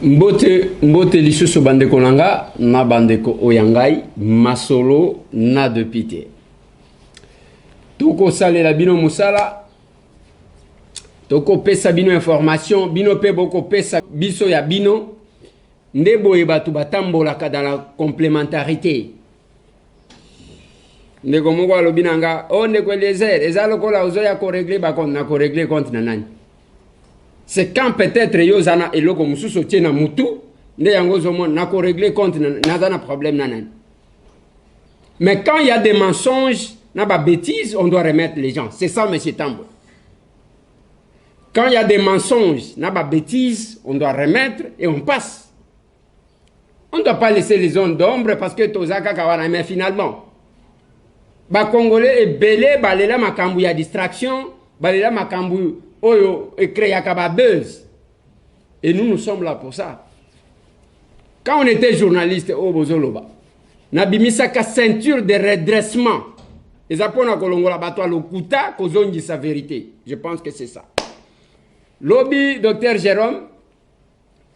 Mbote lisusu bandeko nanga na bandeko oyangai masolo na deputé. Toko salela bino musala. Toko pesa bino information, bino pe boko pesa biso ya bino. Ndebo e batu batambolaka dans la complémentarité. Ndeko moko alobi nanga o ndeko Eliezer eza lokola ozoya ko régler ba compte na ko régler compte na nani. C'est quand peut-être yozana eloko mususu tie na mutu nde yango zomo na ko régler compte na zana problème nanani. Mais quand il y a des mensonges, na ba bêtises, on doit remettre les gens. C'est ça monsieur Tambo. Quand il y a des mensonges, na ba bêtises, on doit remettre et on passe. On ne doit pas laisser les zones d'ombre parce que tozaka kawana mais finalement ba congolais est belé balela makambu ya distraction, balela makambu oyo ekreaka ba buzz. Et nous sommes là pour ça. Quand on était journaliste au Bozoloba, na bimisaka ceinture de redressement. Et ça pona kolongola batwa lokuta kozongi sa vérité. Je pense que c'est ça. Lobby docteur Jérôme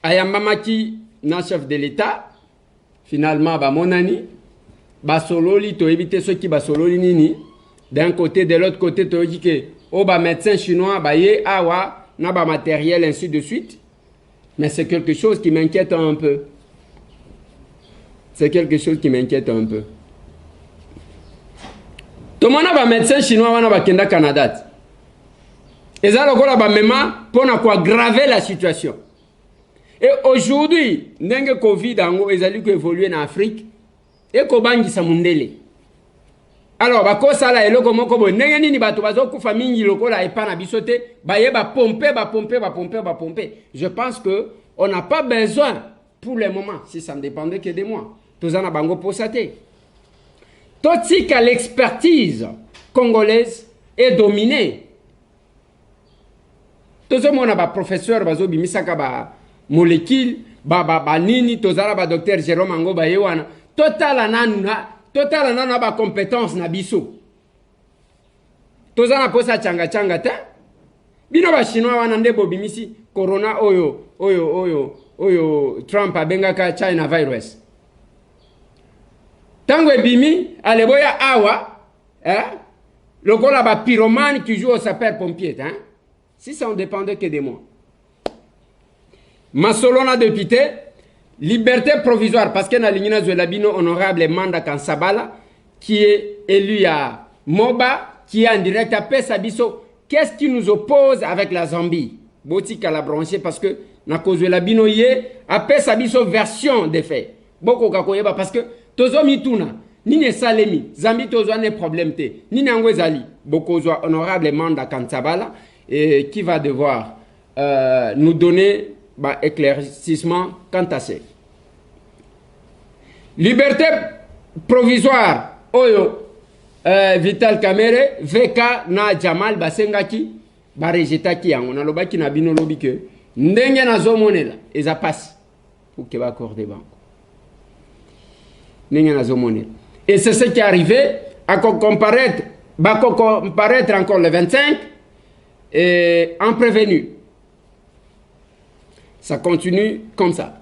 ayambamaki na chef de l'État finalement ba monani ba sololi to éviter ceux qui ba sololi nini d'un côté de l'autre côté to dit que o ba médecin chinois ba ye awa na ba matériel ainsi de suite. Mais c'est quelque chose qui m'inquiète un peu. C'est quelque chose qui m'inquiète un peu. Tout le monde a un médecin chinois wana ba kenda Canada. Et ça lokola ba mema pona ko aggraver la situation. Et aujourd'hui, ndenge Covid ango ezali ko évoluer en Afrique et ko bangisa mundele. Alors bakosa la eloko moko bo ndenge nini bato bazokufa mingi lokola epana bisote baye ba pomper. Je pense que on n'a pas besoin pour le moment si ça ne dépendait que de moi. Tozana bango posate. Totika l'expertise congolaise est dominée. Tozo mona ba professeur bazo bimisaka ba molécule ba nini tozala ba docteur Jérôme Ango ba yewana totala nanu ba compétence na biso. Tozana posa changa te. Bino ba chinois wana ndebo bimisi corona oyo Trump abengaka China virus. Tango ebimi aleboya awa lokola ba pyromane qui joue au sapeur-pompier si ça ne dépendait que de moi. Masolona député liberté provisoire parce que na lingina Zwelabino honorable Manda Kansabala qui est élu à Moba qui est en direct à Pesabiso. Qu'est-ce qui nous oppose avec la Zambie? Botika la branché parce que na Zwelabino yé à Pesabiso version des faits. Boko kakoyeba parce que tozo mituna nine salemi Zambie tozo ne problème te nine angwezali boko zo honorable Manda Kansabala et qui va devoir nous donner éclaircissement quant à ça. Liberté provisoire oyo Vital Kamerhe VK na Jamal Basengaki ba rejetaki yango na lobaki na bino lobi que ndenge na zomonela eza passe pour que ba accorder banco. Ndenge na zomonela. Et c'est ce qui est arrivé à comparaître encore le 25 et en prévenu. Ça continue comme ça.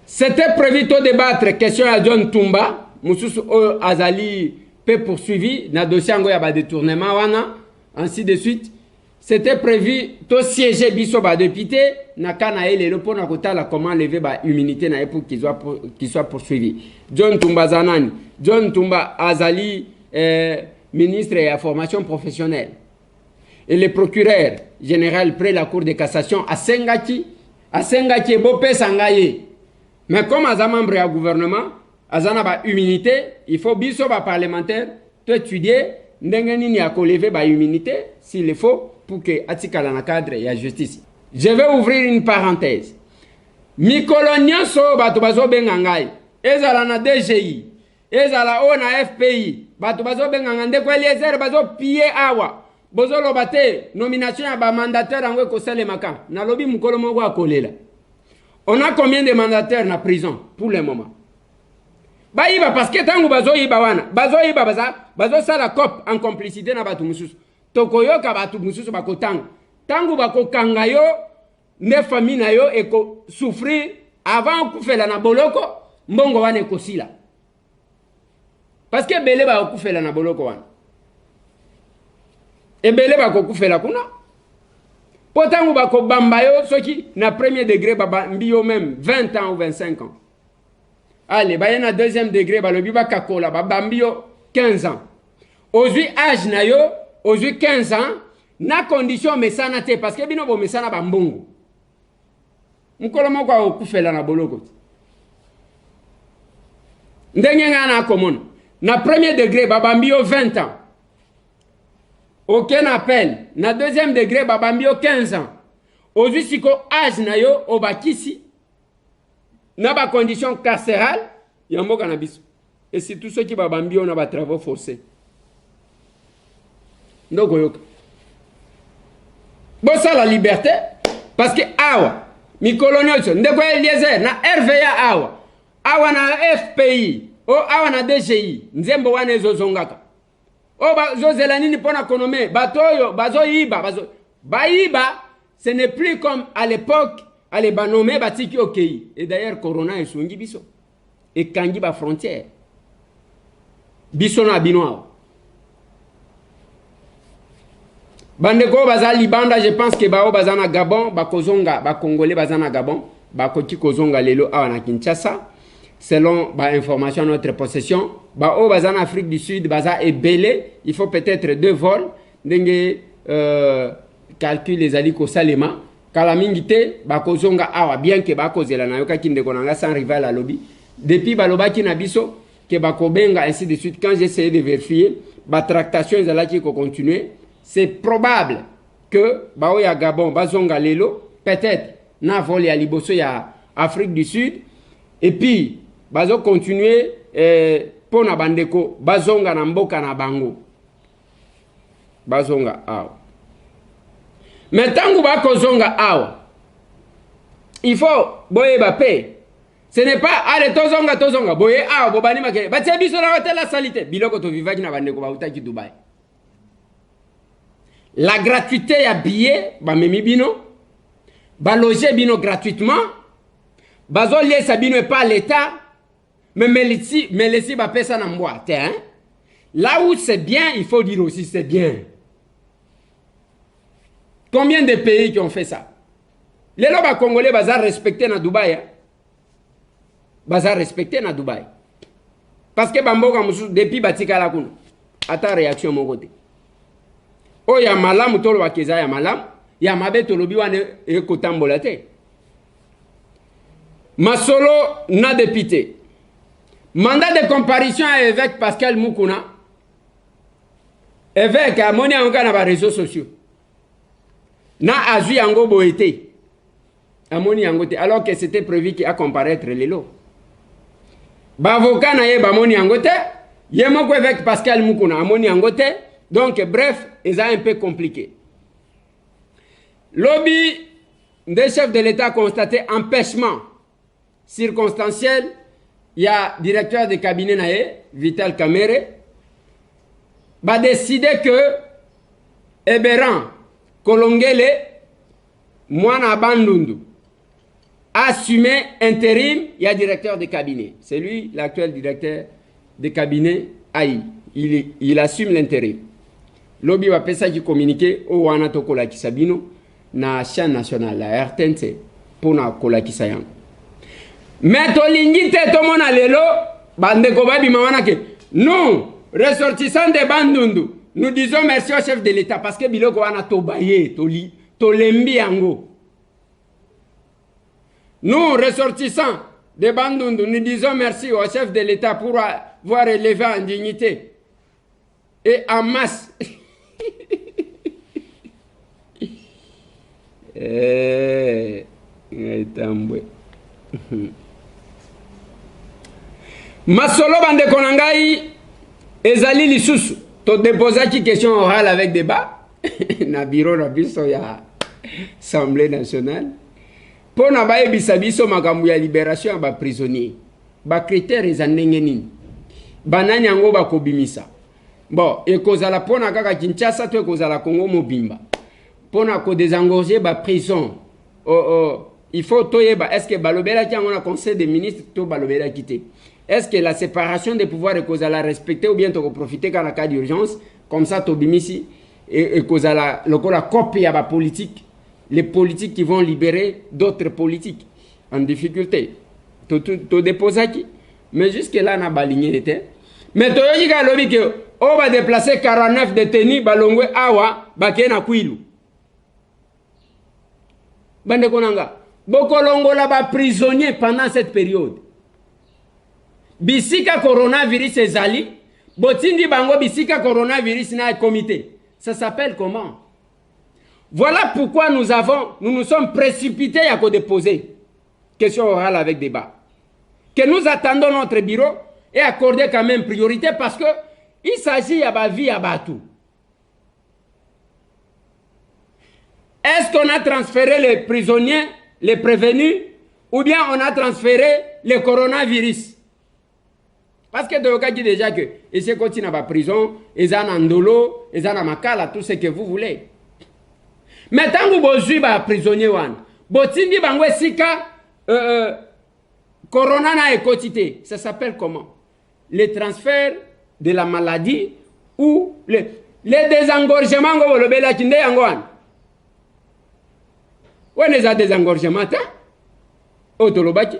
C'était prévu de débattre question à John Tumba, Moussous Azali peut poursuivi dans le dossier de détournement, ainsi de suite. C'était prévu de siéger biso ba député na kana ele le pona kotala comment lever ba immunité na pour qu'il soit poursuivi. John Tumba Zanani, John Tumba Azali ministre de la formation professionnelle. Et le procureur général près la Cour de cassation à Sengati Bopé Sangaye. Mais comme Aza membre du gouvernement, Azana ba immunité, il faut biso ba parlementaire to étudier ndengeni ni akolever ba immunité s'il le faut pour que atikala na cadre ya justice. Je vais ouvrir une parenthèse. Mikolonio so bato bazo bengangai, ezala na DGI, ezala o na FPI, bato bazo benganga ndeko Eliezer bazo piller awa. Bozolo bate nomination ya ba mandataire angwe ko salemaka na lobi mukolo moko akolela. On a combien de mandataires na prison pour le moment? Baïba parce que tangu bazo yiba wana, bazo sala cop en complicité na batu mususu. Tokoyoka batu mususu bakotanga. Tangu bako kangayo ne famille na yo eko souffrir avant kufela na boloko mbongo wana ekosila parce que bele ba kufela na boloko wana ebele ba kufela kuna potangu ba ko bamba yo soki na premier degré baba mbiyo même 20 ans ou 25 ans. Allez, ba na deuxième degré ba lobi ba kakola ba bambio 15 ans. Aujourd'hui âge na yo, aujourd'hui 15 ans, na condition mesana te parce que bino bo mesana ba mbongo. Mukolo moko okufela na boloko. Ndenge ngana komona. Na premier degré ba bambio 20 ans. Aucun appel. Na deuxième degré ba bambio 15 ans. Aujourd'hui siko âge na yo obakisi na ba condition carcérale ya mboka na biso. Et c'est tout ceux qui ba bambio na ba travaux forcés. Ndoko yoka. Bon ça la liberté parce que awa mi colonial ndeko Eliezer na RVA awa na FPI o awa na DGI nzembo wana ezozongaka o bazozela nini pona konome batoyo bazoyiba bayiba ce n'est plus comme à l'époque allez banomé batiki okei et d'ailleurs corona esungi biso et kangi ba frontière biso na binoa bandeko baza libanda je pense que bao bazana Gabon bakozonga ba congolais bazana Gabon bakoti kozonga lelo awa na Kinshasa selon ba information à notre possession bao bazana Afrique du Sud baza ebele il faut peut-être 2 vols ndenge calcul les ali ko salema kala mingi te bakozonga awa bien que bakozela na yoka kindeko nanga sans rival à lobby depuis balobaki na biso que bakobenga ainsi de suite quand j'essayais de vérifier ba tractation ezalaki ko continuer. C'est probable que Baoya Gabon, Bazonga Lelo, peut-être na volé à Liboso ya Afrique du Sud, et puis Bazo continuer pour na bandeko Bazonga na mboka na bango. Bazonga awa. Mais tangu bako zonga awa, il faut boye bape. Ce n'est pas allez tozonga boye awa bobani makele. Batia biso na hotel la salité. Biloko to vivaki na bandeko ba utaki Dubai. La gratuité ya billet, ba memi bino, ba loger bino gratuitement, bazo lié sa bino pas l'État, mais laisser ba pesa na mboite, hein. Là où c'est bien, il faut dire aussi c'est bien. Combien de pays qui ont fait ça? Les loba congolais baza respecté na Dubaï, hein? Baza respecté na Dubaï. Parce que bamboka musu depuis batika la kuna. Ata réaction mon côté. Oh ya malamu tolo wakeza ya malamu ya mabe tolobi wane ekotambola te masolo na député mandat de comparution à évêque Pascal Mukuna évêque amoni anka na ba réseaux sociaux na azu yango boete amoni yango te alors que c'était prévu qu'il a comparaître lelo ba avocat na ye ba moni yango te yemo ko évêque Pascal Mukuna amoni yango te. Donc, bref, c'est un peu compliqué. Lobby des chefs de l'État a constaté empêchement circonstanciel. Il y a directeur de cabinet naé, Vital Kamere, va décider que Eberan Kolongele, Mwana Bandundu, assumé intérim, il y a directeur de cabinet. C'est lui, l'actuel directeur de cabinet, Aïe. Il assume l'intérim. Lobby va pesa qui communiquer au wana to kola kisabino na chaîne nationale la RTNC pour na kola kisayan. Mais to lingite to mona lelo bande ko babi mawana ke nous ressortissants de Bandundu nous disons merci au chef de l'État parce que biloko wana to baye to lembi yango. Nous ressortissants de Bandundu nous disons merci au chef de l'État pour avoir élevé en dignité et en masse. Masolo bande konangai ezali lisusu to déposer qui question orale avec débat na bureau na biso ya Assemblée nationale pour na ba ebisa biso makambo ya libération ba prisonnier ba critères ezandenge nini banani yango ba kobimisa. Bon, et kozala pona kaka Kinshasa to kozala Congo mobimba. Pona ko désengorger ba prison il faut toyeba est-ce que balobela qui on a conseil des ministres to balobela quitté. Est-ce que la séparation des pouvoirs est cause à la respecter ou bien to profiter quand la cas d'urgence comme ça to bimisi et cause à la copie à la politique, les politiques qui vont libérer d'autres politiques en difficulté. To déposer qui mais jusque là n'a baligné était. Mais to yoji ka lobi que on va déplacer 49 détenus balongwe awa bakena kwilu. Bande konanga bokolongo la ba prisonnier pendant cette période. Bisika coronavirus ezali, botindi bango bisika coronavirus na comité. Ça s'appelle comment? Voilà pourquoi nous nous sommes précipités à déposer question orale avec débat. Que nous attendons notre bureau et accorder quand même priorité parce que il s'agit à ma vie à Batou. Est-ce qu'on a transféré les prisonniers, les prévenus, ou bien on a transféré le coronavirus? Parce que de cas dit déjà que et c'est continue à la prison, ils ont un ndolo, ils ont un makala, tout ce que vous voulez. Mais tant que vous avez prisonnier wan, botindi bangwe sika corona na écotité, ça s'appelle comment? Les transferts de la maladie ou les désengorgements ngo le bela kinde yangwan. Ouais, les a désengorgements ta? Otolobaki.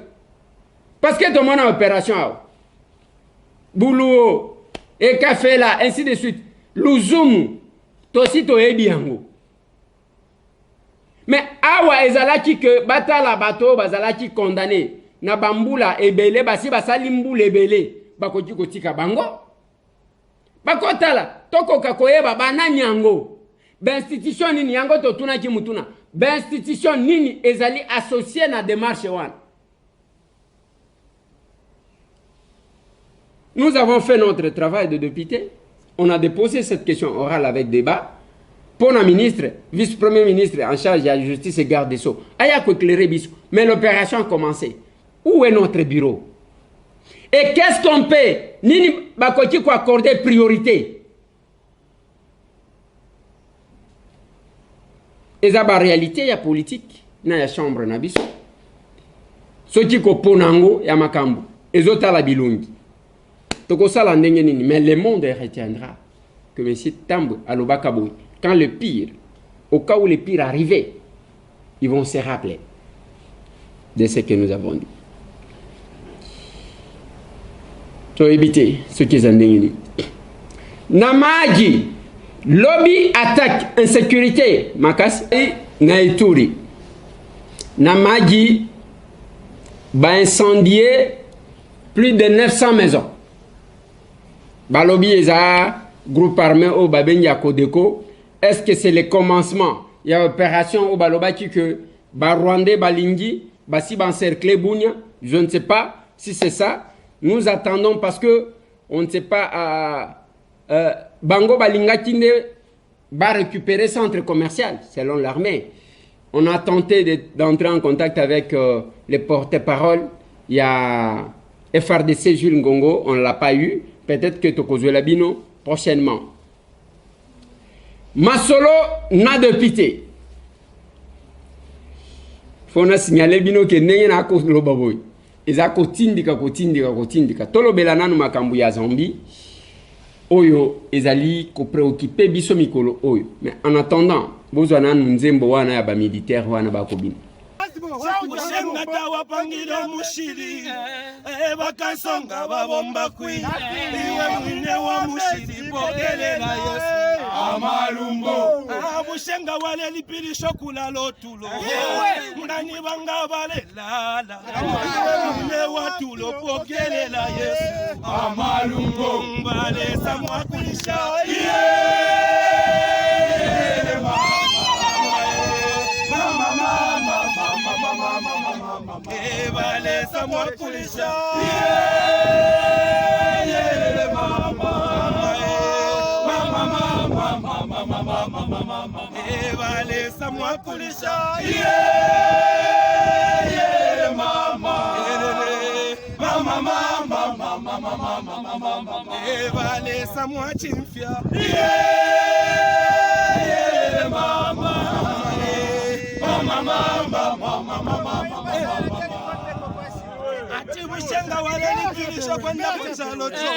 Parce que tout le monde a opération. Boulot, et café là, ainsi de suite. L'ouzoum, tosi to ebiango. Mais awa ezalaki que batala bato bazalaki condamné. Na bambula ebele basi basalimbu ebele bakoti kotika bango. Bakotala toko kakoyeba bananyango. Ba institution nini yango to tuna ki mutuna. Ba institution nini ezali associé na démarche wan. Nous avons fait notre travail de député. On a déposé cette question orale avec débat. Pour le ministre, vice-premier ministre en charge de la justice et garde des Sceaux. Mais l'opération a commencé. Où est notre bureau? Et qu'est-ce qu'on peut? Nini bakoti ko accorder priorité. Et ça, la réalité, il y a politique. Il y a chambre, il y a biso. Ce qui est ponango, il y a makambo. Et autres, la bilungi. Mais le monde retiendra que M. Tambo à l'Obakaboui, quand le pire, au cas où le pire arrivait, ils vont se rappeler de ce que nous avons dit. Pour éviter ce qu'ils ont dit. Namaji, lobby, attaque, insécurité, Makas, Naituri. Namaji, va incendier plus de 900 maisons. Balobi eza groupe armé au Babenya Kodeko. Est-ce que c'est le commencement? Il y a une opération au Balobaki que Rwandais Balingi, Basi encerclé Bounia. Je ne sais pas si c'est ça. Nous attendons parce que on ne sait pas. Bango Balinga Kinde va récupérer centre commercial selon l'armée. On a tenté d'entrer en contact avec les porte-paroles. Il y a FRDC Jules Ngongo, on ne l'a pas eu. Peut-être que Tokozwe Labino prochainement. Masolo n'a de pitié. Faut na signaler bino que n'ayez na cause lo baboy. Eza kotindika. Tolo belana no makambu ya Zambie. Oyo ezali ko préoccupé biso mikolo oyo. Mais en attendant, bozwana nzembo wana ya ba militaire wana ba kobina. Ushengata wapangila mushiri bakasonga babomba kwi iwe mwine wa mushiri bogelela Yesu amalumbo abushenga wale lipilisho kula lotulo mnani banga bale lala mwine wa tulo bogelela Yesu amalumbo bale samwa kulisha Vale samwa kulisha vale samwa kulisha vale samwa chimfia mama Ushenga wale lipilisha kwenda kuchalo cho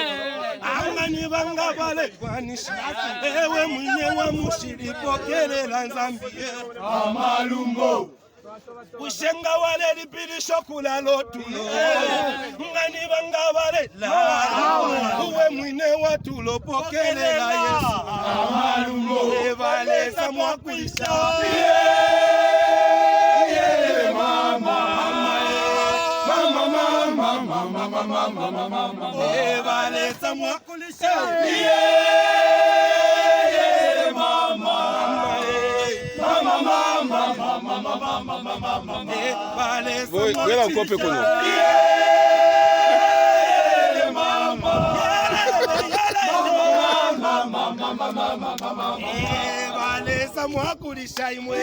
Angani banga wale kwanisha Ewe mwenye wa mushiri pokele la nzambie Amalumbo Ushenga wale lipilisha kula lotulo Ngani banga wale la Uwe mwenye wa tulo pokele la Yesu Amalumbo Evale sa mwa kuisha Mama, Evale sa mwa kulisha Voilà un peu comme Evale sa mwa kulisha imwe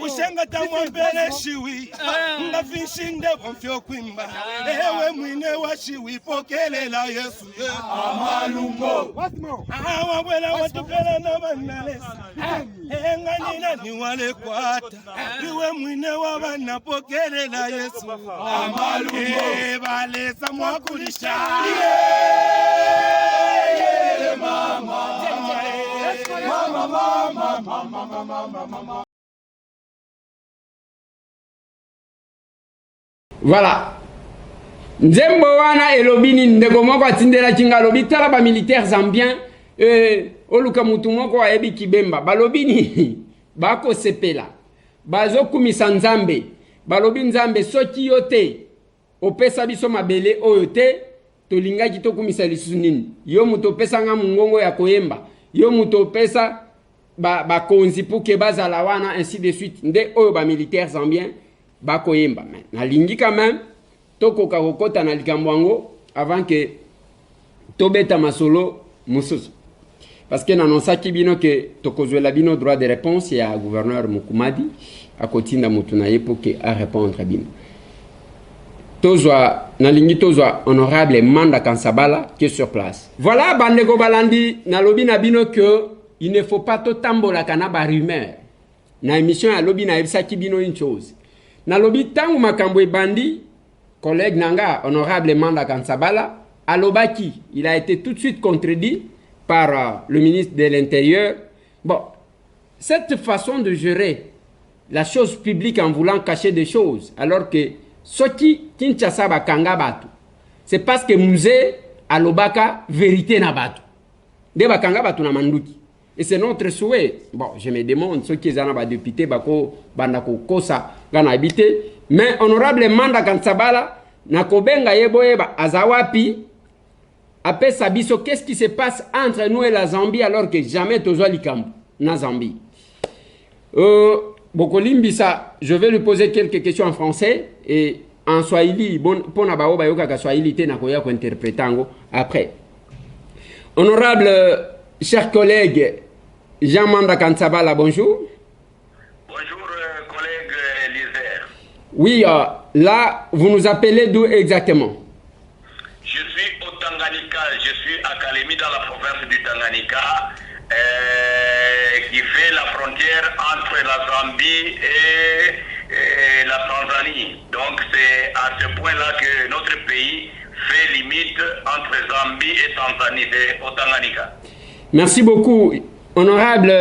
Ushenga tamwa mbele shiwi Nga finshinde wamfyo kwimba Ewe mwine wa shiwi pokele la Yesu Amalumbo Awa wela watupela na banalesa Enga nina ni wale kwata Iwe mwine wa bana pokele la Yesu Amalumbo Evale sa mwakulisha Voilà. Nzembo wana elobini ndeko moko atindela kinga lobi tala ba militaire zambien oluka mutu moko ayebi kibemba balobini bako sepela bazo kumisa nzambe balobi nzambe soki yote opesa biso mabele oyo te tolingaki tokumisa lisusu nini yo mutu opesa nga mungongo ya koyemba yo mutu opesa bakonzi puke bazala wana ainsi de suite nde oyo ba militaire zambien bakoyemba nalingi quand même tokoka kokota na likambo yango avant que tobeta masolo mususu parce que nanosaki bino ke tokozwela bino droit de réponse ya gouverneur Mukumadi akotinda mutu na ye po ke a répondre bino tozwa nalingi tozwa honorable Manda Kansabala qui est sur place. Voilà bandeko balandi nalobi na bino que il ne faut pas totambola kana ba rumeur na émission ya lobi na ebisaki bino une chose nalobi tangu makambo ebandi collègue nanga honorable Manda Kansabala alobaki il a été tout de suite contredit par le ministre de l'Intérieur. Bon, cette façon de gérer la chose publique en voulant cacher des choses alors que soki Kinshasa bakanga batu c'est parce que musée alobaka vérité na batu de bakanga batu na manduki et c'est notre souhait. Bon, je me demande ceux qui sont députés bako bandako kosa gana habité mais honorable Manda Kansabala nakobenga yeboyeba azawapi apesa biso qu'est-ce qui se passe entre nous et la Zambie alors que jamais tozwa likambo na Zambie. Bokolimbisa, je vais lui poser quelques questions en français et en swahili bon pona bao bayoka ka swahili te nakoya ko interprétango après. Honorable cher collègue Jean Manda Kansabala, bonjour. Bonjour collègue Lizer. Oui, là vous nous appelez d'où exactement? Je suis au Tanganyika, je suis à Kalemi dans la province du Tanganyika qui fait la frontière entre la Zambie et la Tanzanie. Donc c'est à ce point-là que notre pays fait limite entre Zambie et Tanzanie, c'est au Tanganyika. Merci beaucoup. Honorable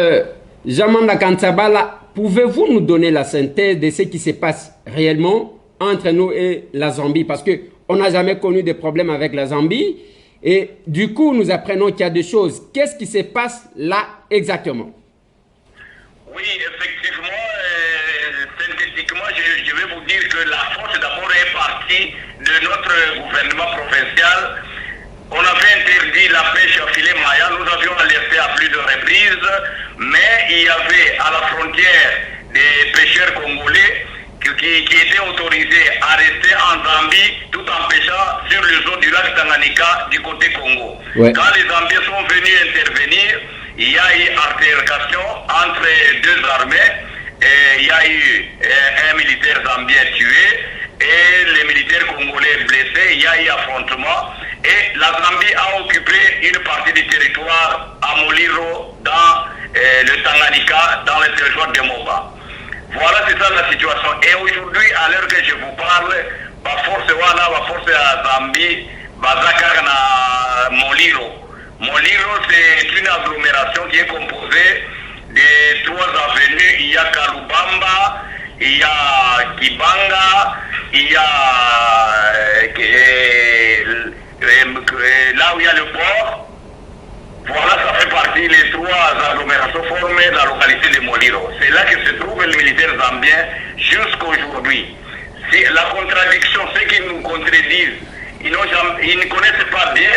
Jean Manda Kansabala, pouvez-vous nous donner la synthèse de ce qui se passe réellement entre nous et la Zambie? Parce qu'on n'a jamais connu de problème avec la Zambie. Et du coup, nous apprenons qu'il y a des choses. Qu'est-ce qui se passe là exactement? Oui, effectivement, synthétiquement, je vais vous dire que la force d'abord est partie de notre gouvernement provincial. On avait interdit la pêche à filet Maya, nous avions alerté à plus de reprises, mais il y avait à la frontière des pêcheurs congolais qui étaient autorisés à rester en Zambie tout en pêchant sur les eaux du lac Tanganyika du côté Congo. Ouais. Quand les Zambiens sont venus intervenir, il y a eu altercation entre deux armées, et il y a eu un militaire zambien tué et les militaires congolais blessés, il y a eu affrontement. Et la Zambie a occupé une partie du territoire à Moliro dans le Tanganyika dans le territoire de Moba. Voilà, c'est ça la situation. Et aujourd'hui, à l'heure que je vous parle, la force Wana, la force à Zambie, Bazaka na Moliro. Moliro, c'est une agglomération qui est composée de 3 avenues. Il y a Kalubamba, il y a Kibanga, il y a là où il y a le port. Voilà, ça fait partie les 3 agglomérations formées dans la localité de Moliro. C'est là que se trouvent les militaires zambiens jusqu'aujourd'hui. La contradiction, ceux qui nous contredisent, ils ne connaissent pas bien.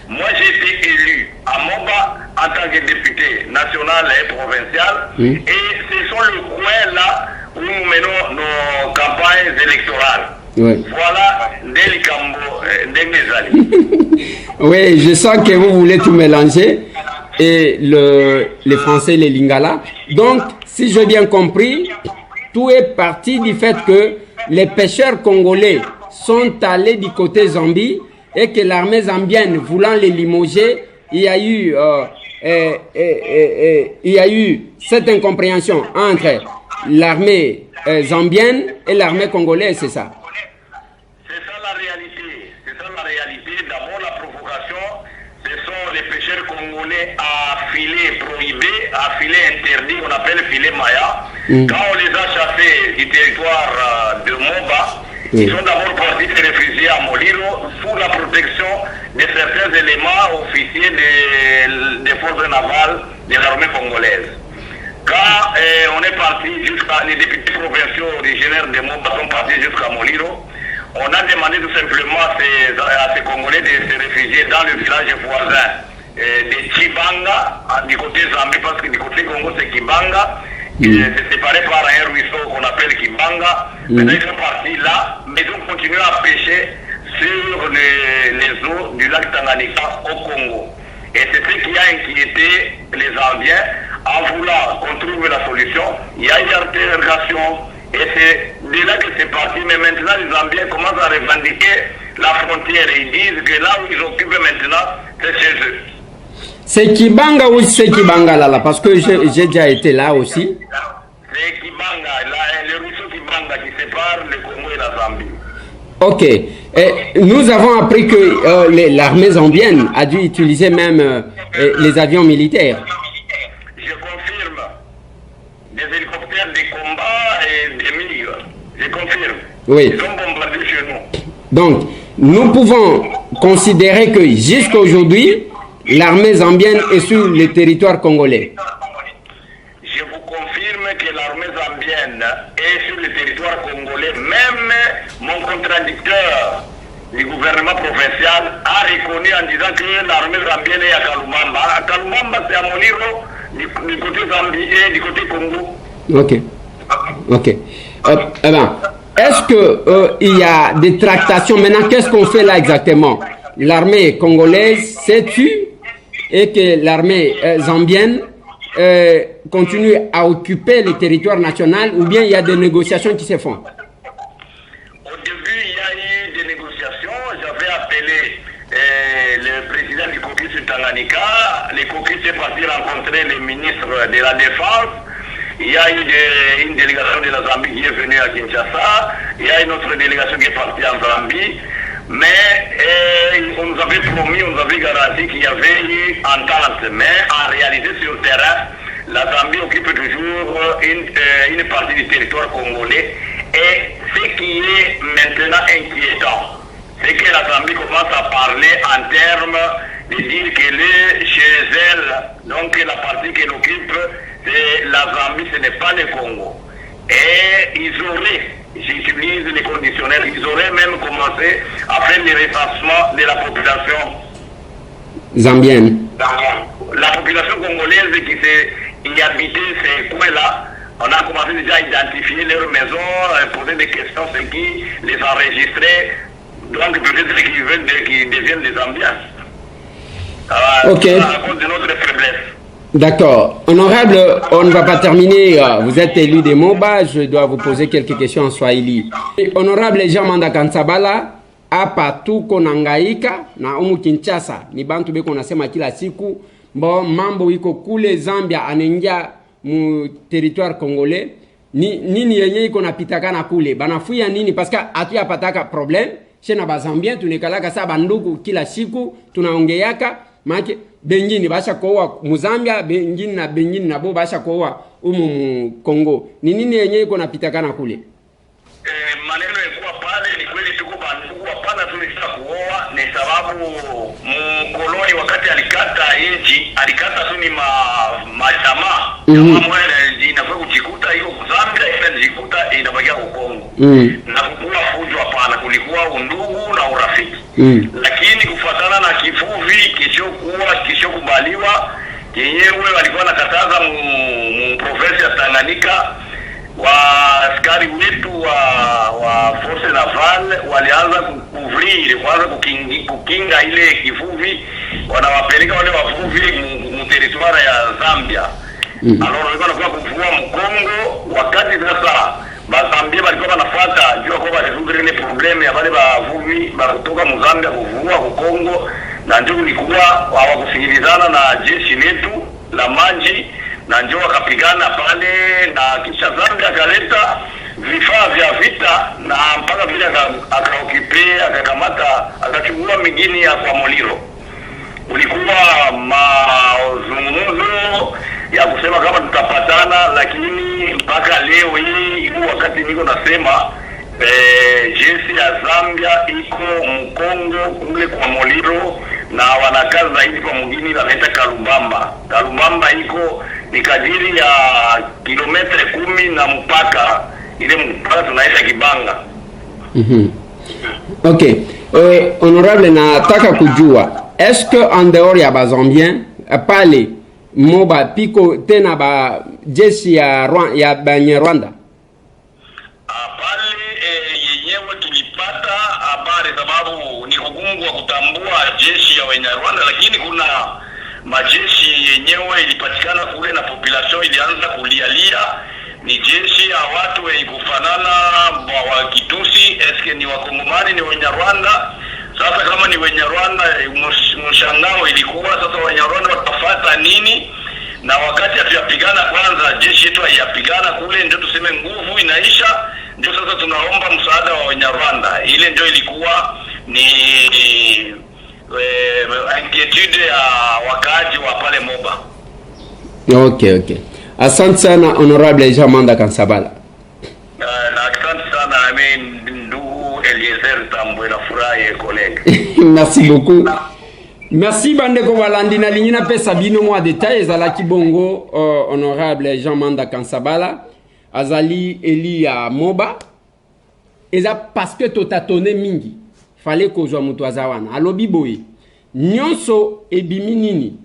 Moi, j'ai été élu à Moba en tant que député national et provincial. Et ce sont le coin là où nous menons nos campagnes électorales. Oui. Voilà, oui, je sens que vous voulez tout mélanger, et les Français, les Lingala. Donc, si j'ai bien compris, tout est parti du fait que les pêcheurs congolais sont allés du côté Zambie et que l'armée zambienne, voulant les limoger, il y a eu cette incompréhension entre l'armée zambienne et l'armée congolaise, c'est ça? D'abord, la provocation, ce sont les pêcheurs congolais à filet prohibé, à filet interdit, on appelle filet Maya. Quand on les a chassés du territoire de Moba, ils sont d'abord partis se réfugier à Moliro sous la protection de certains éléments officiers des forces navales de l'armée congolaise. Quand on est parti jusqu'à les députés provinciaux originaires de Moba sont partis jusqu'à Moliro, on a demandé tout simplement à ces Congolais de se réfugier dans le village voisin de Kibanga, du côté Zambie, parce que du côté Congo c'est Kibanga, c'est séparé par un ruisseau qu'on appelle Kibanga. Maintenant ils sont partis là, mais ils ont continué à pêcher sur les eaux du lac Tanganyika au Congo. Et c'est ce qui a inquiété les Zambiens. En voulant qu'on trouve la solution, il y a une interrogation. Et c'est de là que c'est parti, mais maintenant les Zambiens commencent à revendiquer la frontière et ils disent que là où ils occupent maintenant, c'est chez eux. C'est Kibanga ou c'est Kibanga là, parce que j'ai déjà été là aussi. C'est Kibanga, le ruisseau Kibanga qui sépare le Congo et la Zambie. Ok. Et nous avons appris que l'armée zambienne a dû utiliser même les avions militaires. Je confirme. Des hélicoptères de combat et des mines. Je confirme. Oui. Ils ont bombardé chez nous. Donc, nous pouvons considérer que jusqu'à aujourd'hui, l'armée zambienne est sur le territoire congolais. Je vous confirme que l'armée zambienne est sur le territoire congolais. Même mon contradicteur du gouvernement provincial a reconnu en disant que l'armée zambienne est à Kalumamba. À Kalumamba, c'est à Moliro, du côté Zambie et du côté Congo. Ok. Ok. Est-ce qu'il y a des tractations? Maintenant, qu'est-ce qu'on fait là exactement? L'armée congolaise s'est tue et que l'armée zambienne continue à occuper le territoire national, ou bien il y a des négociations qui se font? Au début, il y a eu des négociations. J'avais appelé le président du caucus Tanganyika. Le caucus est parti rencontrer le ministre de la Défense. Il y a eu une délégation de la Zambie qui est venue à Kinshasa. Il y a une autre délégation qui est partie en Zambie. Mais on nous avait promis, on nous avait garanti qu'il y avait eu entente. Mais en réalité, sur le terrain, la Zambie occupe toujours une partie du territoire congolais. Et ce qui est maintenant inquiétant, c'est que la Zambie commence à parler en termes de dire qu'elle est chez elle. Donc la partie qu'elle occupe, c'est la Zambie, ce n'est pas le Congo. Et ils auraient, j'utilise les conditionnels, ils auraient même commencé à faire le recensement de la population zambienne. La population congolaise qui y habitait ces coins-là, on a commencé déjà à identifier leurs maisons, poser des questions, ce qui les enregistrait, donc peut-être qu'ils veulent qu'ils deviennent des Zambiens. Ok. À cause de notre faiblesse. D'accord. Honorable, on ne va pas terminer. Vous êtes élu de Moba, je dois vous poser quelques questions en Swahili. Honorable Jean-Manda Kansabala, hapa tuko na ngaika na umu Kinshasa. Ni bantu beko nasema kila siku bon mambo iko kule Zambia anaingia mu territoire congolais nini yenye iko napitaka na kule banafuya nini parce que atuya pataka problème chez na bazambien tunekalaka sa banduku kila siku tunaongeaka make bengine basha koa muzambia bengine nabo basha koa mu Kongo nini yenye iko napitaka na kule maneno yalikuwa pale ni kweli tuko bandugu hapana tulitaka kuoa ni sababu mkoloni wakati alikata nchi alikata tu ni majamaa mmoja inafaa kujikuta iko Zambia ile njikuta inabakia kwa Kongo na kukua fujo hapana kulikuwa undugu na urafiki lakini kufuatana na kifuvi kisho kubaliwa yenyewe walikuwa nakataza mu province ya Tanganyika wa askari wetu wa force navale walianza kwanza kukinga ile kifuvi wanawapeleka wale wavuvi mu territoire ya Zambia alors walikuwa wanakuwa kuvua Mkongo wakati sasa Bazambia walikuwa wanafuata jua kwa wale ile probleme ya wale wavuvi kutoka Mozambia kuvua Kongo na ndio kulikuwa hawakusikilizana na jeshi letu la maji na ndio wakapigana pale na kisha Zambia akaleta vifaa vya vita na mpaka vile akaokipea akakamata akachukua migini ya kwa Moliro. Ulikuwa mazungumzo ya kusema kama tutapatana lakini mpaka leo hii wakati niko nasema jeshi ya Zambia iko Mkongo kule kwa Moliro na wanakaza zaidi kwa mwingine wanaita Kalumbamba. Kalumbamba iko ni kadiri ya kilometre 10 na mpaka ile mpaka tunaita Kibanga. OK. Honorable nataka kujua est-ce que en dehors ya bazambien pale moba piko tena ba jeshi ya Banyarwanda pale yenyewe tulipata habari sababu ni kugumu wa kutambua jeshi ya Banyarwanda lakini kuna majeshi yenyewe ilipatikana kule na population ilianza kulialia ni jeshi ya watu wenye kufanana wa Kitusi eske ni wakongomani ni Banyarwanda sasa kama ni Banyarwanda mshangao ilikuwa sasa Banyarwanda watafuata nini na wakati atuyapigana kwanza jeshi yetu hayapigana kule ndio tuseme nguvu inaisha ndio sasa tunaomba msaada wa Banyarwanda ile ndio ilikuwa ni inquiétude ya wakaaji wa pale Moba. OK. Asante sana honorable Jean-Manda Kansabala. Na asante sana ndugu Eliezer Tambwe na furahi collègue. Merci beaucoup. Merci bandeko balandi na ligne na pesa bino mwa détail ezalaki bongo honorable Jean-Manda Kansabala azali eli ya Moba eza parce que totatone mingi fallait kozwa mutu azawana alobi boye nyonso ebimi nini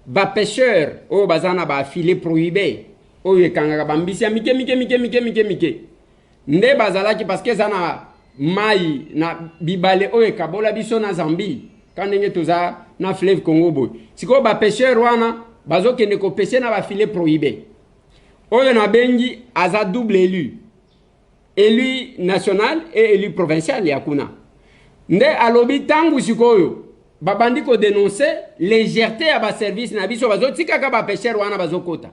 ba pêcheur o bazana ba filet prohibé o yekanga bambisi ya mike nde bazalaki parce que zana mai na bibale o ekabola biso na Zambie kanenge toza na fleuve Congo boy siko ba pêcheur wana bazokende ko pêcher na ba filet prohibé oyo na bengi aza double élu national et élu provincial yakuna nde alobi tangu sikoyo babandi ko dénoncer légèreté ya ba service na biso bazotika ka ba pêcheur wana bazokota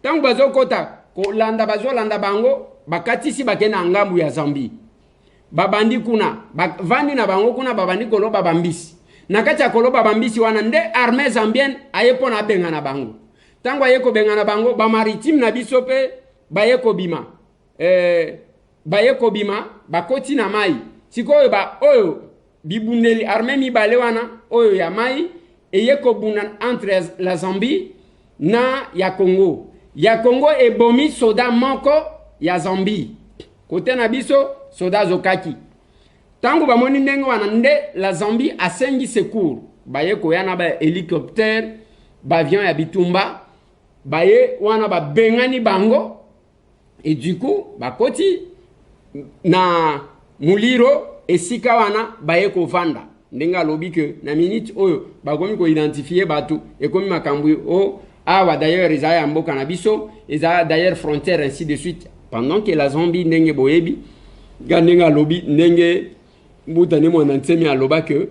tangu bazokota ko landa bazolanda bango bakatisi bakena ngambu ya Zambie babandi kuna vandi na bango kuna babandi ko loba bambisi nakacha ko loba bambisi wana nde armée zambienne ayepo na benga na bango tangu ayeko benga na bango ba maritime na biso pe bayeko bima bakoti na mai sikoyo ba oyo bibundeli armée mibale wana oyo ya mai eyeko buna entre la Zambie na ya Congo ebomi soda moko ya Zambie kote na biso soda zokaki tangu bamoni ndenge wana nde la Zambie asengi secours bayeko yana ba hélicoptère ba avion ya bitumba baye wana ba bengani bango et du coup bakoti na muliro esika wana baye ko vanda ndenga lobi que na minute oyo bakomi ko identifier batu et komi makambu o awa d'ailleurs izaya mboka na biso izaya d'ailleurs frontière ainsi de suite pendant que la Zambie ndenge boyebi gandenga lobi ndenge mbuta ne mwana nsemi aloba que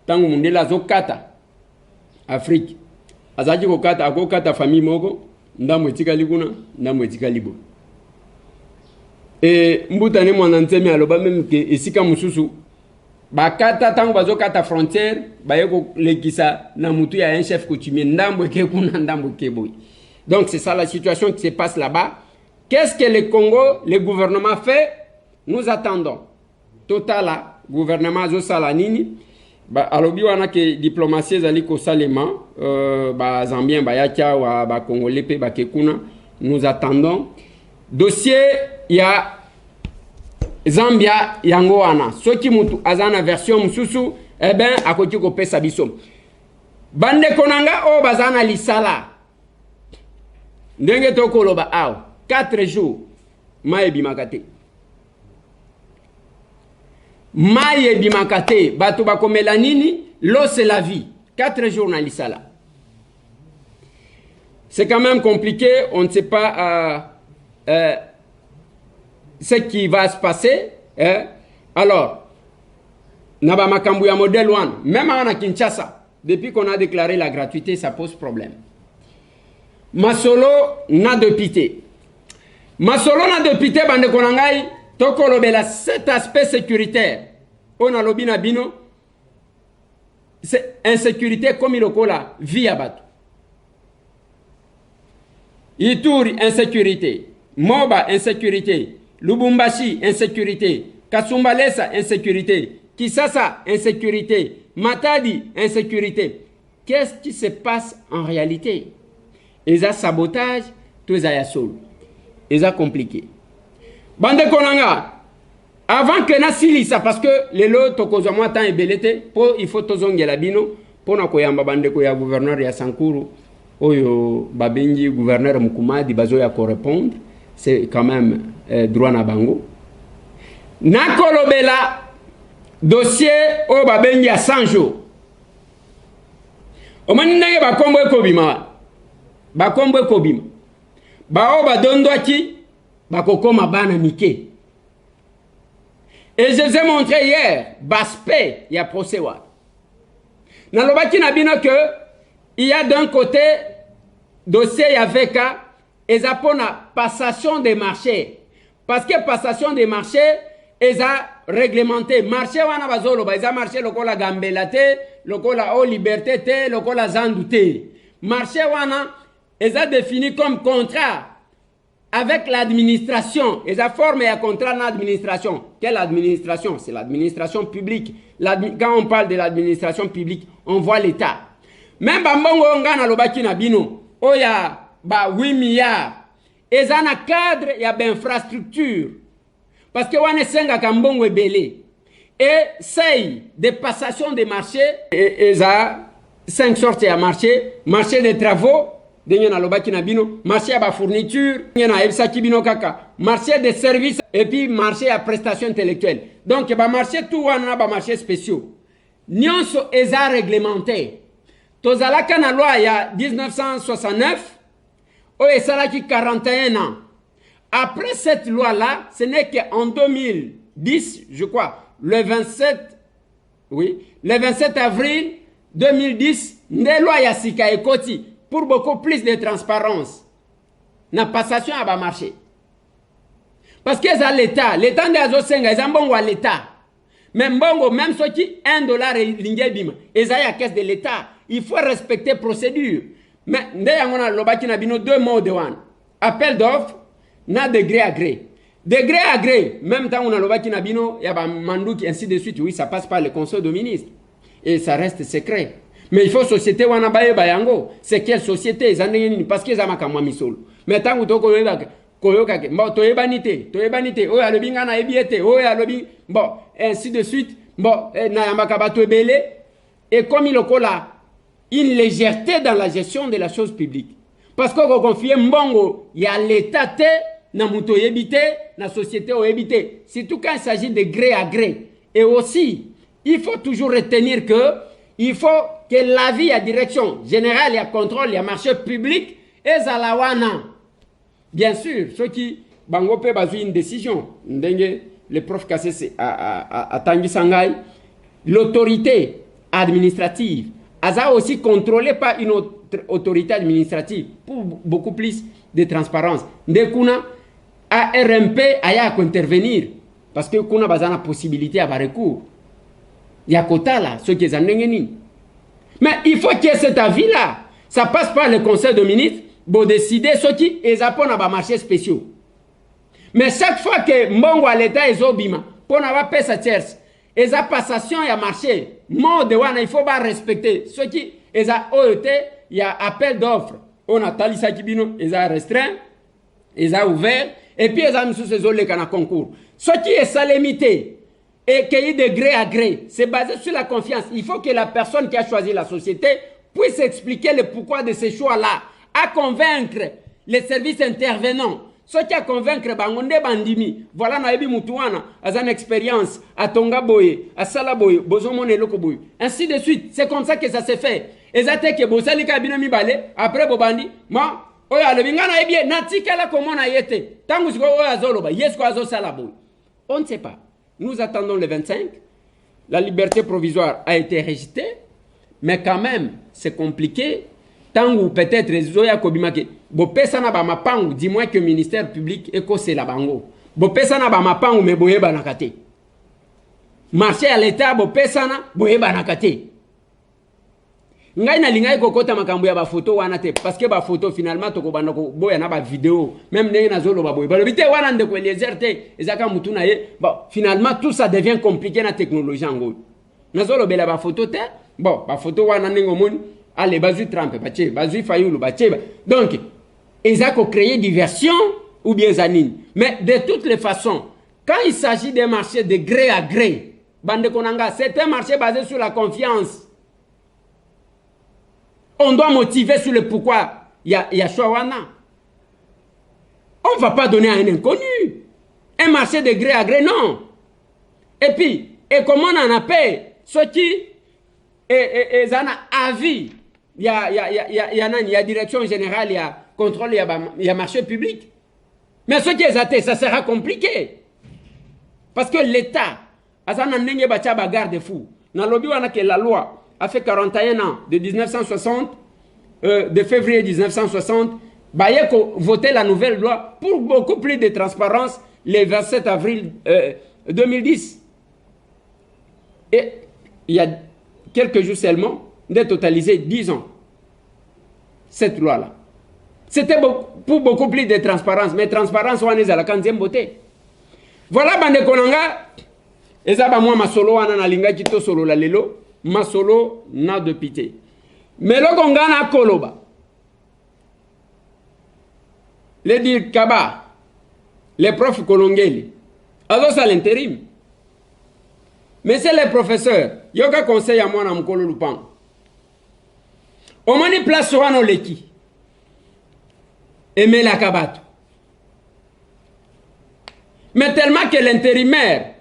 tangu mundela zokata Afrique azaki kokata akokata famille moko ndambo etikali kuna ndambo etikali bo mbuta ne mwana ntemi aloba même ke esika mususu bakata tango bazokata frontière baye kolekisa na mutu ya un chef coutumier ndambo ke kuna ndambo ke boy. Donc c'est ça la situation qui se passe là-bas. Qu'est-ce que le Congo, le gouvernement fait? Nous attendons. Total gouvernement zo salanini ba alobi wana ke diplomatie zali ko salema ba zambien ba yacha wa ba congolais pe ba kekuna. Nous attendons. Dossier ya Zambia yango wana soki mutu azana version mususu eh ben akoki ko pesa biso bande konanga o bazana lisala ndenge tokoloba aw 4 jours maye bimakate batu bakomela nini l'eau c'est la vie 4 jours na lisala c'est quand même compliqué on ne sait pas ce qui va se passer. Alors, Naba Makambu ya modèle 1, même à Kinshasa, depuis qu'on a déclaré la gratuité, ça pose problème. Masolo n'a de pité. Masolo n'a de pité, bande konangai, toko lobela cet aspect sécuritaire. On a lobina bino, c'est insécurité comme il okola, vie à batu. Ituri, insécurité. Moba, insécurité. Lubumbashi, insécurité. Kasumbalesa, insécurité. Kisasa, insécurité. Matadi, insécurité. Qu'est-ce qui se passe en réalité? Ils ont sabotage, tous les ayasol. Ils ont compliqué. Bande Konanga, avant que Nassili, ça parce que les lots, tokozamwa tant et belete, pour il faut tozonge la bino, pour na koyamba bande koya gouverneur ya Sankuru, oyo babengi gouverneur Mukumadi, bazo ya ko répondre. C'est quand même droit na bango. Nakolobela dossier o babengi ya 100 jours. Omani ndenge bakombo ekobima. Bakombo ekobima. Bao badondwaki bakokoma bana mike. Et je vous ai montré hier baspect ya procès wa. Nalobaki na bino que il y a d'un côté dossier ya veka et ça pour la passation des marchés. Parce que passation des marchés, ils ont réglementé. Marché wana bazolo, ils ont marché lokola gambelate, lokola o liberté te, lokola zandouté. Marché wana, ils ont défini comme contrat avec l'administration. Ils ont formé un contrat d'administration. Quelle administration? C'est l'administration publique. Quand on parle de l'administration publique, on voit l'État. Même bambongo ngana lobaki na bino, oya ba 8 milliards. Et ça na cadre ya d'infrastructure. Parce que wane senga kambongo ebele. Et c'est des passations de marché. Et ça 5 sortes de marché. Marché des travaux. Denye na lobaki na bino. Marché à ba fourniture. Denye na ebsaki bino kaka. Marché des services. Et puis marché à prestations intellectuelles. Donc ba marché tout wana ba marché spéciaux. Nyonso eza réglementé. Tozalaka na loi ya 1969. Oh, et ça là qui 41 ans. Après cette loi-là, ce n'est qu'en 2010, je crois, le 27 avril 2010, des lois Yassika et Koti, pour beaucoup plus de transparence. La passation a marché. Parce que ça l'État, l'État de Azosenga, ils ont bon à l'État. Même bongo, même ceux qui $1 et l'ingébim, ils ont la caisse de l'État. Il faut respecter procédure. Mais on a lobaki na bino 2 mots de one. Appel d'offre na degré à gré. Degré à gré, même temps on a lobaki na bino ya ba mandouki ainsi de suite. Oui, ça passe par le conseil de ministres et ça reste secret. Mais il faut société wana baye bayango. C'est quelle société? Parce que ça m'a kamwa misolo. Mais tant que toko yebaka koyoka ke mbo toyebanite, o ya lobinga na ebiete, o ya lobi bon ainsi de suite. Bon na yambaka bato ebele et comme il okola une légèreté dans la gestion de la chose publique. Parce qu'on confie mbongo, il y a l'État, na muto yebite, na société o yebite. Surtout quand il s'agit de gré à gré. Et aussi, il faut toujours retenir que il faut que l'avis à direction générale, à contrôle, à marché public, et zalawana. Bien sûr, ceux qui bangope bazu une décision, ndenge le prof Kassé à Tanguy Sangay, l'autorité administrative, a aussi contrôlé par une autorité administrative pour beaucoup plus de transparence. Dès qu'on a RMP à intervenir parce que qu'on a besoin de possibilité à recours. Il y a quota là, ceux qui sont en. Mais il faut qu'il y ait cet avis-là. Ça passe par le conseil de ministres pour décider ce qui est à marché spéciaux. Mais chaque fois que Mbongo à l'État est obima, pour n'avoir pas sa tierce, et sa passation à marché, il faut pas respecter. Ce qui est à OET, il y a appel d'offres. On a Talisa Kibino, ils ont restreint, ils ont ouvert, et puis ils ont mis sous ces zones les concours. Ce qui est salémité, et qui est de gré à gré, c'est basé sur la confiance. Il faut que la personne qui a choisi la société puisse expliquer le pourquoi de ces choix-là, à convaincre les services intervenants. Ce qui a convaincre Bangonde Bandimi, voilà Naebi Moutouana, à une expérience, à Tonga Boye, à Salaboye, Bozomone Lokoboye, ainsi de suite. C'est comme ça que ça s'est fait. Et ça que Bosali Kabinomi Bale, après Bobandi, moi, Oya, le Bingana est bien, Natikala comme on a été, Tangus Go Azoloba, Yesko Azo Salaboye. On ne sait pas. Nous attendons le 25. La liberté provisoire a été rejetée, mais quand même, c'est compliqué. Tant ou peut-être Zoya Kobimake, Bopesana ba mapangu, dis-moi que le ministère public est c'est la bango. Bopesana ba mapangu, mais boye banakate. Marché à l'État, Bopesana, boye banakate. Ngai na lingai kokota makambu ya ba photo wana te parce que ba photo finalement to ko banako boya na ba vidéo même ndenge na zolo ba boye ba bité wana ndeko Eliezer te ezaka mutu na ye bon finalement tout ça devient compliqué na technologie ngo na zolo bela ba photo te bon ba photo wana ndenge moni allez bazu Trump bache bazu Fayulu bache donc ezako créer diversion ou bien zanine mais de toutes les façons quand il s'agit des marchés de gré à gré bande konanga c'est un marché basé sur la confiance. On doit motiver sur le pourquoi il y a Chouawana. On ne va pas donner à un inconnu. Un marché de gré à gré, non. Et puis, et comment on en appelle ceux qui ont avis. Il y a direction générale, il y a contrôle, il y a marché public. Mais ceux qui ont athées, ça sera compliqué. Parce que l'État, a garde-fou. Dans le lobby, que la loi a fait 41 ans, de 1960, de février 1960, Bayeko votait la nouvelle loi pour beaucoup plus de transparence le 27 avril 2010. Et il y a quelques jours seulement, de totaliser 10 ans, cette loi-là. C'était pour beaucoup plus de transparence, mais transparence, on est à la 15e beauté. Voilà, Bande Konanga, et ça, moi, ma solo, on a linga kito solo la lelo. Masolo n'a de pitié. Mais le Gongana Koloba, les dire Kaba, les profs Kolongeli, alors c'est l'intérim. Mais c'est les professeurs, yoga conseil à moi dans mon colo lupan. On m'a dit place sur un oleki. Et mais la Kabato. Mais tellement que l'intérimaire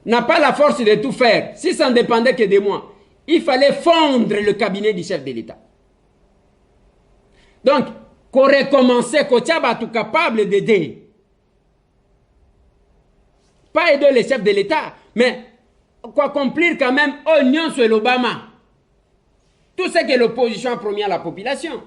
n'a pas la force de tout faire. Si ça ne dépendait que de moi, il fallait fondre le cabinet du chef de l'État. Donc, qu'on recommençait, qu'on soit tout capable d'aider. Pas aider les chefs de l'État, mais quoi accomplir quand même oignon sur l'Obama. Tout ce que l'opposition a promis à la population.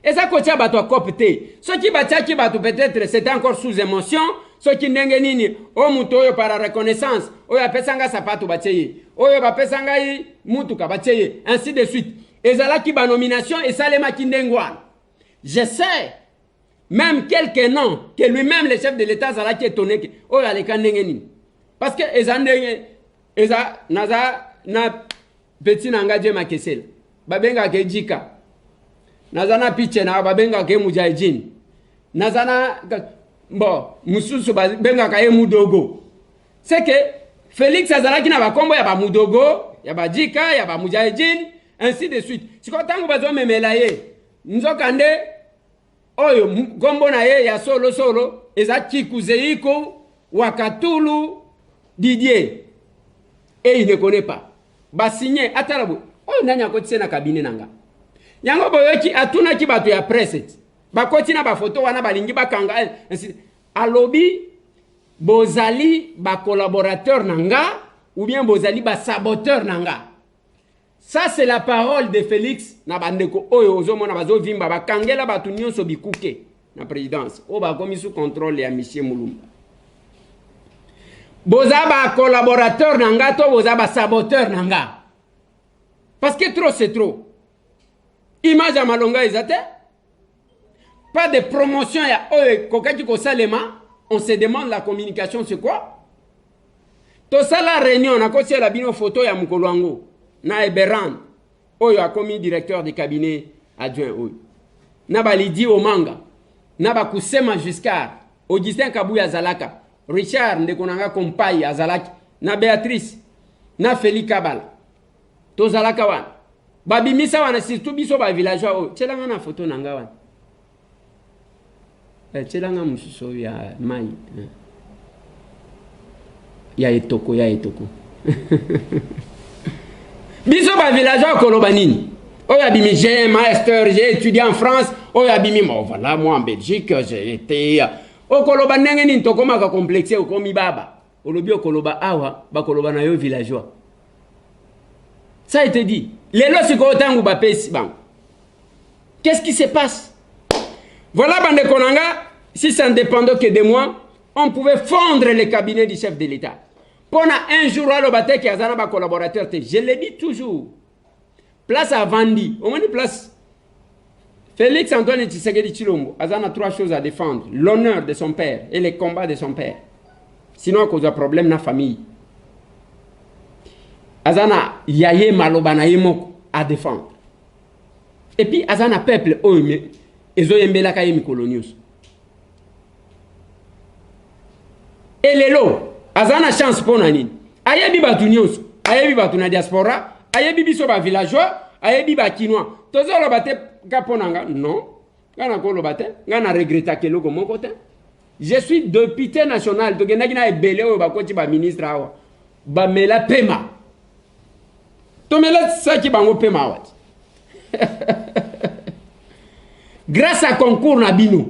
Et ça, qu'on soit tout copté. Ce qui va peut-être, c'était encore sous émotion. Ce qui n'est nini, o mutoyo par reconnaissance, o ya pesanga sapato bateye, o ya pesanga yi mutuka bateye, ainsi de suite. Et ça là qui ba nomination et ça les makindengwan. Je sais, même quelques noms, que lui-même le chef de l'État ça là qui est étonné que o ya les kandengeni. Parce que eza naza na petit nanga je makesel. Babenga ke jika. Naza na piche na babenga ke mujahidin. Naza na bon, Moussou benga kaye Mudogo. C'est que Félix Azalaki n'a pas combo, ya ba Mudogo, ya ba Djika, ya ba Mujahideen, ainsi de suite. Si quand on va me melaye, nzokande oyo combo na ye ya solo eza Kikuzeiko, Wakatulu, Didier. Et il ne connaît pas. Ba signé atarabu. Oh nanya ko tsena cabinet nanga. Yango boyoki atuna ki batu ya presse. Ba kotina ba photo wana balingi bakanga alobi bozali ba collaborateur nanga ou bien bozali ba saboteur nanga. Ça, c'est la parole de Félix Nabandeko. Oyo ozomona bazo vimba bakangela batu nyonso bikuke na présidence. O ba komi sous contrôle ya Michel Moulumba. Boza ba collaborateur nanga to boza ba saboteur nanga. Parce que trop c'est trop. Image à Malonga ezate. Pas de promotion ya oyo kokaki ko salema. On se demande la communication c'est quoi? To sala réunion na kosi la bino photo ya Mukolwango. Na Eberan, oyo a commis directeur de cabinet adjoint oyo. Na Balidi Omanga, na Bakusema Giscard, Augustin Kabouya Zalaka, Richard Ndekonanga Kompayi Azalaki, na Béatrice, na Félix Kabala. To Zalaka wan. Babimisa wana surtout biso ba villageois oyo. Tchelanga na photo nanga wan. Tchelanga mususo ya mai. Ya etoko. Biso ba villageois koloba nini? Oya bimi j'ai master, j'ai étudié en France. Oya bimi mo voilà moi en Belgique, j'ai été o koloba ndenge nini tokoma ka complexé o komi baba. Olobi o koloba awa ba koloba na yo villageois. Ça a été dit. Lelo siko tangu ba pesi bang. Qu'est-ce qui se passe? Voilà bande konanga, si ça ne dépendait que de moi, on pouvait fondre le cabinet du chef de l'État. Pendant un jour, qui a un collaborateur, je le dis toujours. Place à Vandi. Au moins une place. Félix Antoine Tshisekedi Tshilombo a 3 choses à défendre. L'honneur de son père et les combats de son père. Sinon, à cause d'un problème dans la famille. Azana yaye malobana yemoko à défendre. Et puis, Azana peuple, ezo yembela kaye mikolonius. Et les lots. Azana chance pour nani. Ayebi batu nyonso, ayebi batu na diaspora, ayebi biso ba villageois, ayebi ba kinois. Tozo lo bate kaponanga non. Ngana ko lo bate, ngana regretta ke loko mon côté. Je suis député national, to genaki na ebele o ba koti ba ministre awa. Ba mela pema. To mela saki bango pema wat. Grâce à concours na bino.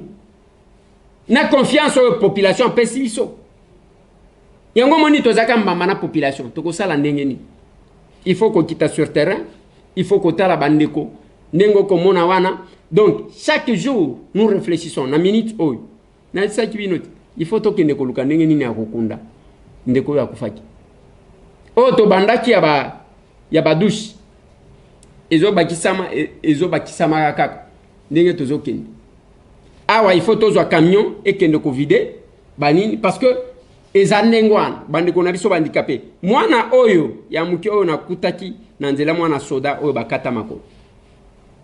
Na confiance aux populations pesiso. Yango moni tozaka mbamba na population toko sala ndengeni. Il faut qu'on quitte sur terrain, il faut qu'on tala bandeko nengo ko mona wana. Donc chaque jour nous réfléchissons na minute oy. Na saki binoti. Il faut to kende ko luka ndengeni ni akukunda. Ndeko ya kufaki. O to bandaki ya ba douche. Ezo bakisama kaka. Ndenge tozo kende. Awa il faut tozo camion et kende ko vider banini parce que ezanengwana bande kona biso bandicapé mwana oyo ya muki oyo na kutaki na nzela mwana soda oyo bakata mako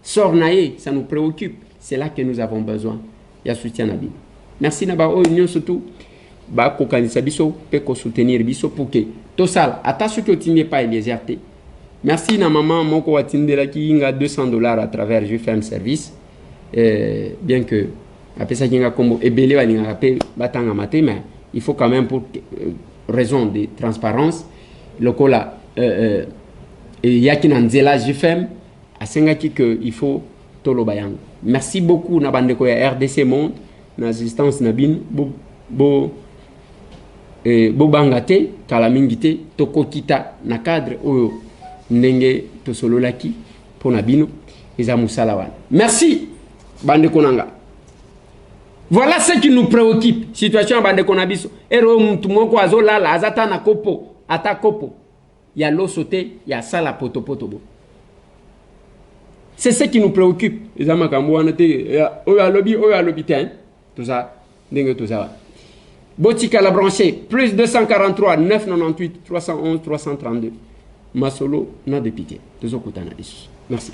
sornaye ça nous préoccupe, c'est là que nous avons besoin ya soutien na bi. Merci na ba oyo nyo surtout ba kokanisa biso pe ko soutenir biso pour que to sala attention que timie pas légèreté. Merci na maman moko watindela ki inga $200 à travers je fais un service bien que après ça kinga kombo ebele balinga rapé batanga maté mais il faut quand même pour raison de transparence le cola yakina nzela JFM a sengaki que il faut tolo bayang. Merci beaucoup na bandeko ya RDC Monde na assistance na bin bo bangate kala mingite tokokita na cadre oyo ndenge to sololaki pona bino eza musala wana. Merci bandeko nanga. Voilà ce qui nous préoccupe. Situation bande konabiso. Ero mtu moko azolala azata na kopo, ata kopo. Ya l'eau sauté, ya sala poto bo. C'est ce qui nous préoccupe. Les amakambo wana te oya lobi ten. Tout ça, ndenge tout ça. Botika la branché plus 243 998 311 332. Masolo na député. Tozo kutana biso. Merci.